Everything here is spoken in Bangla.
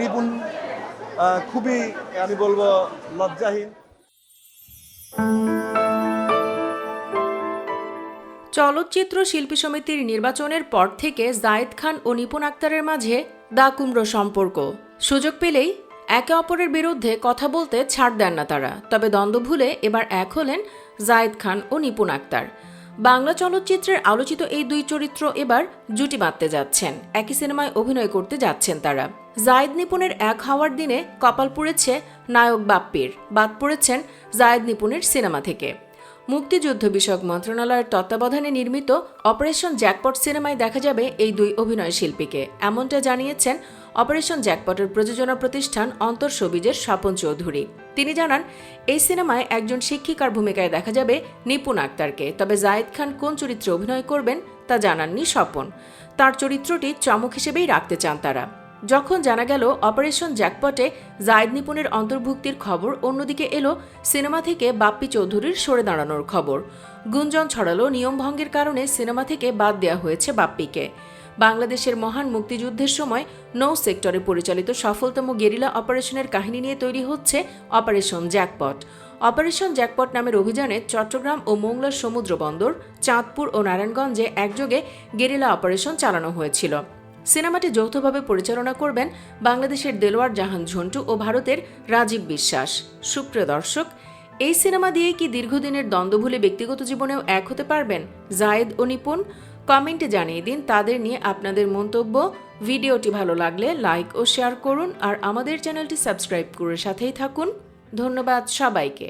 নিপুণ খুবই আমি বলবো লজ্জাহীন। চলচ্চিত্র শিল্পী সমিতির নির্বাচনের পর থেকে জায়েদ খান ও নিপুণ আক্তারের মাঝে দা কুমড়ো সম্পর্ক। সুযোগ পেলেই একে অপরের বিরুদ্ধে কথা বলতে ছাড় দেন না তারা। তবে দ্বন্দ্ব ভুলে এবার এক হলেন জায়েদ খান ও নিপুণ আক্তার। বাংলা চলচ্চিত্রের আলোচিত এই দুই চরিত্র এবার জুটি বাঁধতে যাচ্ছেন, একই সিনেমায় অভিনয় করতে যাচ্ছেন তারা। জায়েদ নিপুণের এক হওয়ার দিনে কপাল পুড়েছে নায়ক বাপ্পির, বাদ পড়েছেন জায়েদ নিপুণের সিনেমা থেকে। মুক্তিযুদ্ধ বিষয়ক মন্ত্রণালয়ের তত্ত্বাবধানে নির্মিত অপারেশন জ্যাকপট সিনেমায় দেখা যাবে এই দুই অভিনয় শিল্পীকে, এমনটা জানিয়েছেন অপারেশন জ্যাকপটের প্রযোজনা প্রতিষ্ঠান অন্তর শোবিজের স্বপন চৌধুরী। তিনি জানান, এই সিনেমায় একজন শিক্ষিকার ভূমিকায় দেখা যাবে নিপুণ আক্তারকে। তবে জায়েদ খান কোন চরিত্রে অভিনয় করবেন তা জানাননি স্বপন। তার চরিত্রটি চমক হিসেবেই রাখতে চান তারা। যখন জানা গেল অপারেশন জ্যাকপটে জায়েদ নিপুণের অন্তর্ভুক্তির খবর, অন্যদিকে এলো সিনেমা থেকে বাপ্পি চৌধুরীর সরে দাঁড়ানোর খবর। গুঞ্জন ছড়ালো নিয়মভঙ্গের কারণে সিনেমা থেকে বাদ দেওয়া হয়েছে বাপ্পিকে। বাংলাদেশের মহান মুক্তিযুদ্ধের সময় নৌ সেক্টরে পরিচালিত সফলতম গেরিলা অপারেশনের কাহিনী নিয়ে তৈরি হচ্ছে অপারেশন জ্যাকপট। অপারেশন জ্যাকপট নামের অভিযানে চট্টগ্রাম ও মোংলার সমুদ্র বন্দর, চাঁদপুর ও নারায়ণগঞ্জে একযোগে গেরিলা অপারেশন চালানো হয়েছিল। সিনেমাটি যৌথভাবে পরিচালনা করবেন বাংলাদেশের দেলোয়ার জাহান ঝন্টু ও ভারতের রাজীব বিশ্বাস। সুপ্রিয় দর্শক, এই সিনেমা দিয়ে কি দীর্ঘদিনের দ্বন্দ্ব ভুলে ব্যক্তিগত জীবনেও এক হতে পারবেন জায়েদ ও নিপুণ? কমেন্টে জানিয়ে দিন তাদের নিয়ে আপনাদের মন্তব্য। ভিডিওটি ভালো লাগলে লাইক ও শেয়ার করুন আর আমাদের চ্যানেলটি সাবস্ক্রাইব করে সাথেই থাকুন। ধন্যবাদ সবাইকে।